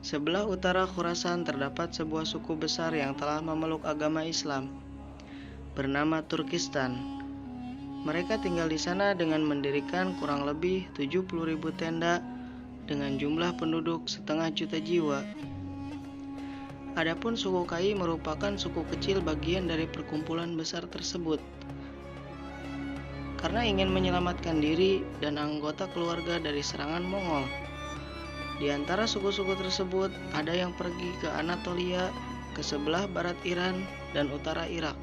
Sebelah utara Khurasan terdapat sebuah suku besar yang telah memeluk agama Islam, bernama Turkistan. Mereka tinggal di sana dengan mendirikan kurang lebih 70.000 tenda dengan jumlah penduduk 500.000 jiwa. Adapun suku Kai merupakan suku kecil bagian dari perkumpulan besar tersebut. Karena ingin menyelamatkan diri dan anggota keluarga dari serangan Mongol, di antara suku-suku tersebut ada yang pergi ke Anatolia, ke sebelah barat Iran dan utara Irak.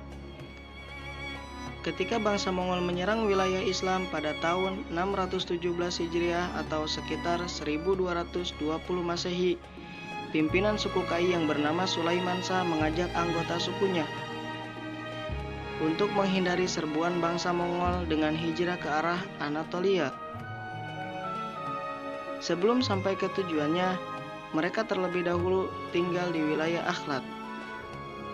Ketika bangsa Mongol menyerang wilayah Islam pada tahun 617 Hijriah atau sekitar 1220 Masehi, pimpinan suku Kai yang bernama Sulaiman Shah mengajak anggota sukunya untuk menghindari serbuan bangsa Mongol dengan hijrah ke arah Anatolia. Sebelum sampai ke tujuannya, mereka terlebih dahulu tinggal di wilayah Akhlat.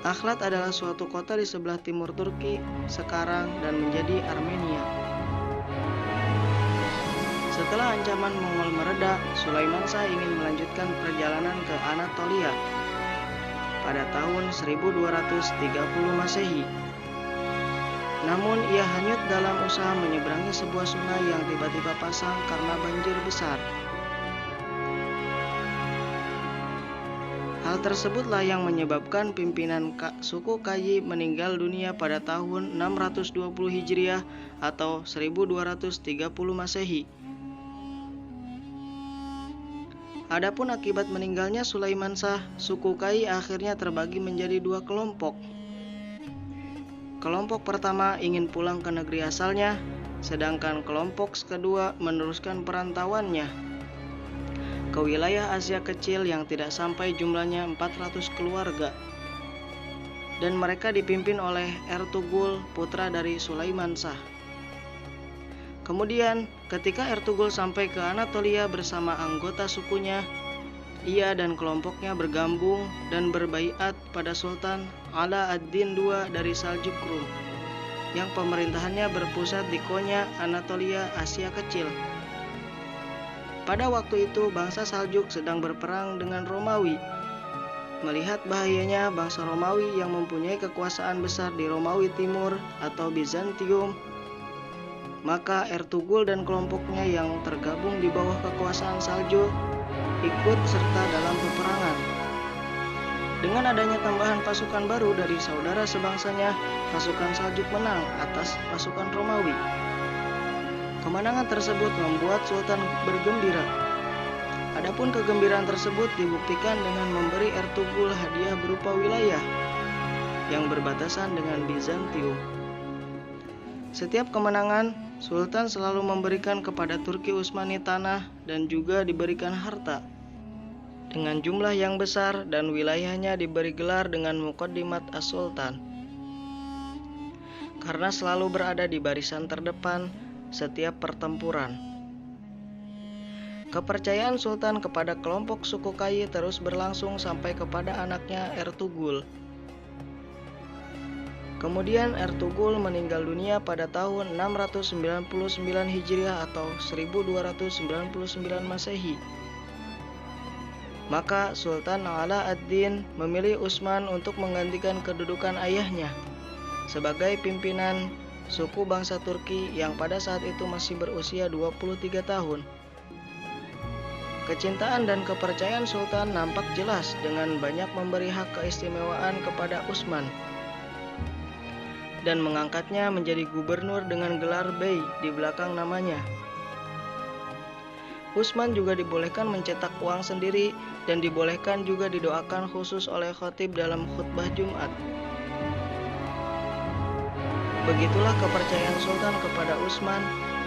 Akhlat adalah suatu kota di sebelah timur Turki sekarang dan menjadi Armenia. Setelah ancaman Mongol mereda, Sulaiman Shah ingin melanjutkan perjalanan ke Anatolia pada tahun 1230 Masehi. Namun ia hanyut dalam usaha menyeberangi sebuah sungai yang tiba-tiba pasang karena banjir besar. Hal tersebutlah yang menyebabkan pimpinan suku Kai meninggal dunia pada tahun 620 Hijriah atau 1230 Masehi. Adapun akibat meninggalnya Sulaiman Shah, suku Kai akhirnya terbagi menjadi dua kelompok. Kelompok pertama ingin pulang ke negeri asalnya, sedangkan kelompok kedua meneruskan perantauannya ke wilayah Asia kecil yang tidak sampai jumlahnya 400 keluarga, dan mereka dipimpin oleh Ertugul, putra dari Sulaiman Shah. Kemudian, ketika Ertugul sampai ke Anatolia bersama anggota sukunya, ia dan kelompoknya bergabung dan berbaiat pada Sultan Ala ad-Din II dari Saljuk Rum, yang pemerintahannya berpusat di Konya, Anatolia, Asia Kecil. Pada waktu itu, bangsa Saljuk sedang berperang dengan Romawi. Melihat bahayanya bangsa Romawi yang mempunyai kekuasaan besar di Romawi Timur atau Bizantium, maka Ertugul dan kelompoknya yang tergabung di bawah kekuasaan Saljuk ikut serta dalam peperangan. Dengan adanya tambahan pasukan baru dari saudara sebangsanya, pasukan Saljuk menang atas pasukan Romawi. Kemenangan tersebut membuat Sultan bergembira. Adapun kegembiraan tersebut dibuktikan dengan memberi Ertugul hadiah berupa wilayah yang berbatasan dengan Bizantium. Setiap kemenangan, Sultan selalu memberikan kepada Turki Utsmani tanah dan juga diberikan harta dengan jumlah yang besar, dan wilayahnya diberi gelar dengan Muqaddimat As-Sultan karena selalu berada di barisan terdepan setiap pertempuran. Kepercayaan Sultan kepada kelompok suku Kai terus berlangsung sampai kepada anaknya Ertugul. Kemudian Ertugul meninggal dunia pada tahun 699 Hijriah atau 1299 Masehi. Maka Sultan Ala ad-Din memilih Utsman untuk menggantikan kedudukan ayahnya sebagai pimpinan suku bangsa Turki yang pada saat itu masih berusia 23 tahun. Kecintaan dan kepercayaan Sultan nampak jelas dengan banyak memberi hak keistimewaan kepada Utsman dan mengangkatnya menjadi gubernur dengan gelar Bey di belakang namanya. Utsman juga dibolehkan mencetak uang sendiri dan dibolehkan juga didoakan khusus oleh khatib dalam khutbah Jumat. Begitulah kepercayaan Sultan kepada Utsman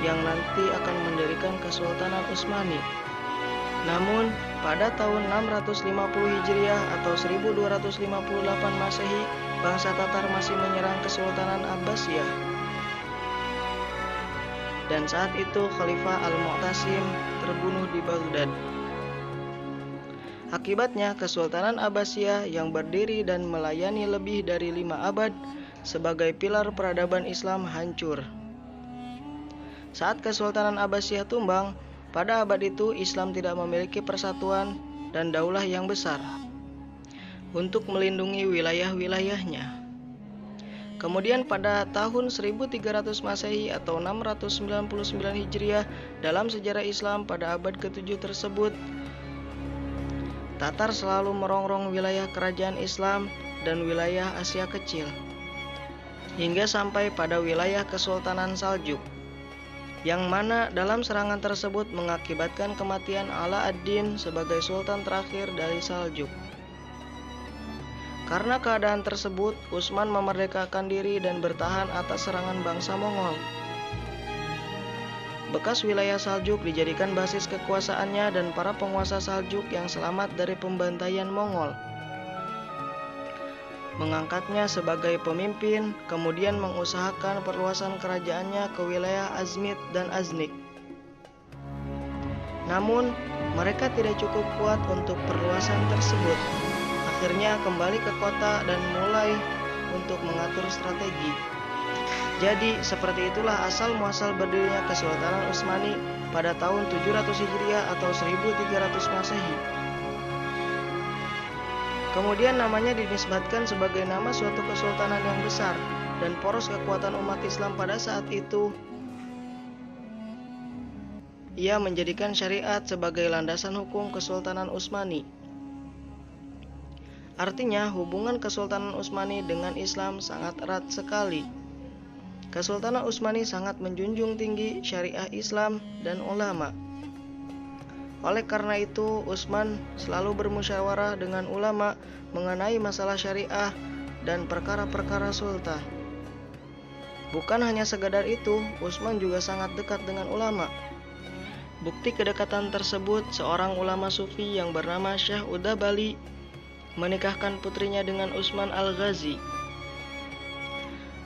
yang nanti akan mendirikan Kesultanan Utsmani. Namun, pada tahun 650 Hijriah atau 1258 Masehi, bangsa Tatar masih menyerang Kesultanan Abbasiyah. Dan saat itu Khalifah Al-Mu'tasim terbunuh di Baghdad. Akibatnya, Kesultanan Abbasiyah yang berdiri dan melayani lebih dari 5 abad sebagai pilar peradaban Islam hancur. Saat Kesultanan Abbasiyah tumbang, pada abad itu Islam tidak memiliki persatuan dan daulah yang besar untuk melindungi wilayah-wilayahnya. Kemudian pada tahun 1300 Masehi atau 699 Hijriah dalam sejarah Islam pada abad ke-7 tersebut, Tatar selalu merongrong wilayah kerajaan Islam dan wilayah Asia Kecil, hingga sampai pada wilayah Kesultanan Saljuk, yang mana dalam serangan tersebut mengakibatkan kematian Ala ad-Din sebagai sultan terakhir dari Saljuk. Karena keadaan tersebut, Utsman memerdekakan diri dan bertahan atas serangan bangsa Mongol. Bekas wilayah Saljuk dijadikan basis kekuasaannya dan para penguasa Saljuk yang selamat dari pembantaian Mongol mengangkatnya sebagai pemimpin, kemudian mengusahakan perluasan kerajaannya ke wilayah Azmit dan Aznik. Namun, mereka tidak cukup kuat untuk perluasan tersebut. Akhirnya kembali ke kota dan mulai untuk mengatur strategi. Jadi, seperti itulah asal muasal berdirinya Kesultanan Utsmani pada tahun 700 Hijriah atau 1300 Masehi. Kemudian namanya dinisbatkan sebagai nama suatu kesultanan yang besar dan poros kekuatan umat Islam pada saat itu. Ia menjadikan syariat sebagai landasan hukum Kesultanan Utsmani. Artinya, hubungan Kesultanan Utsmani dengan Islam sangat erat sekali. Kesultanan Utsmani sangat menjunjung tinggi syariah Islam dan ulama. Oleh karena itu, Utsman selalu bermusyawarah dengan ulama mengenai masalah syariah dan perkara-perkara sultan. Bukan hanya sekadar itu, Utsman juga sangat dekat dengan ulama. Bukti kedekatan tersebut, seorang ulama sufi yang bernama Syekh Udabali menikahkan putrinya dengan Utsman Al-Ghazi.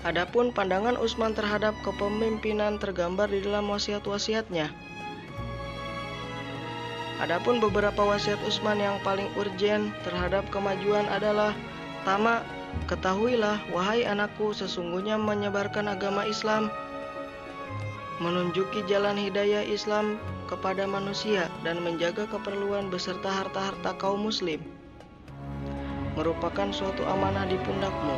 Adapun pandangan Utsman terhadap kepemimpinan tergambar di dalam wasiat-wasiatnya. Adapun beberapa wasiat Utsman yang paling urgen terhadap kemajuan adalah: pertama, ketahuilah wahai anakku, sesungguhnya menyebarkan agama Islam, menunjuki jalan hidayah Islam kepada manusia dan menjaga keperluan beserta harta-harta kaum muslim merupakan suatu amanah di pundakmu,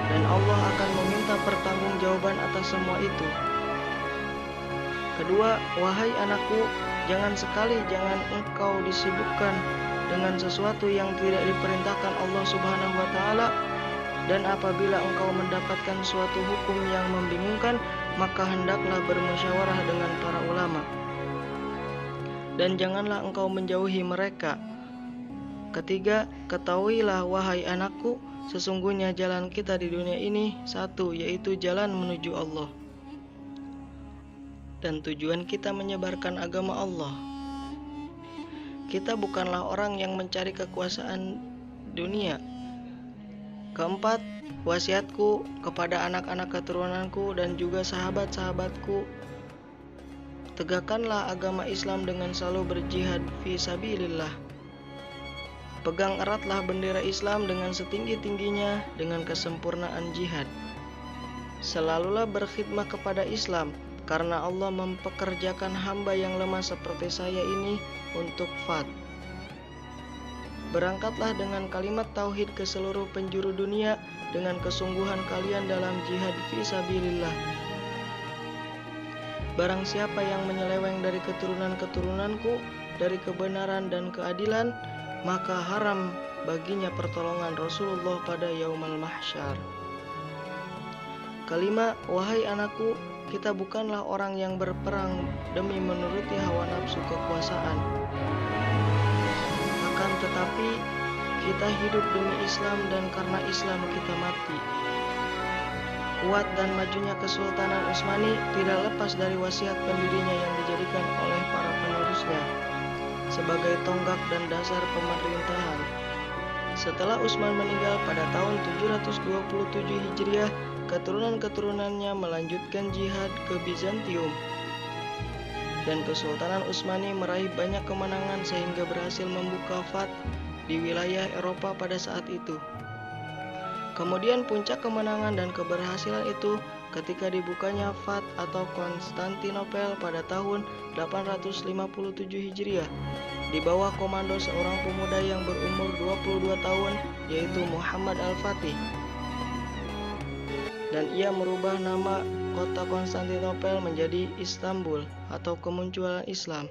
dan Allah akan meminta pertanggungjawaban atas semua itu. Kedua, wahai anakku, jangan engkau disibukkan dengan sesuatu yang tidak diperintahkan Allah Subhanahu wa Ta'ala, dan apabila engkau mendapatkan suatu hukum yang membingungkan, maka hendaklah bermusyawarah dengan para ulama, dan janganlah engkau menjauhi mereka. Ketiga, ketahuilah wahai anakku, sesungguhnya jalan kita di dunia ini satu, yaitu jalan menuju Allah, dan tujuan kita menyebarkan agama Allah. Kita bukanlah orang yang mencari kekuasaan dunia. Keempat, wasiatku kepada anak-anak keturunanku dan juga sahabat-sahabatku, tegakkanlah agama Islam dengan selalu berjihad fi sabilillah. Pegang eratlah bendera Islam dengan setinggi-tingginya dengan kesempurnaan jihad. Selalulah berkhidmah kepada Islam, karena Allah mempekerjakan hamba yang lemah seperti saya ini untuk fat. Berangkatlah dengan kalimat tauhid ke seluruh penjuru dunia dengan kesungguhan kalian dalam jihad fi sabilillah. Barang siapa yang menyeleweng dari keturunan-keturunanku dari kebenaran dan keadilan, maka haram baginya pertolongan Rasulullah pada yaumul mahsyar. Kelima, wahai anakku, kita bukanlah orang yang berperang demi menuruti hawa nafsu kekuasaan. Akan tetapi, kita hidup demi Islam dan karena Islam kita mati. Kuat dan majunya Kesultanan Utsmani tidak lepas dari wasiat pendirinya yang dijadikan oleh para penerusnya sebagai tonggak dan dasar pemerintahan. Setelah Utsman meninggal pada tahun 727 Hijriah, keturunan-keturunannya melanjutkan jihad ke Bizantium, dan Kesultanan Utsmani meraih banyak kemenangan sehingga berhasil membuka fath di wilayah Eropa pada saat itu. Kemudian puncak kemenangan dan keberhasilan itu ketika dibukanya Fat atau Konstantinopel pada tahun 857 Hijriah di bawah komando seorang pemuda yang berumur 22 tahun yaitu Muhammad Al-Fatih. Dan ia merubah nama kota Konstantinopel menjadi Istanbul atau kemunculan Islam.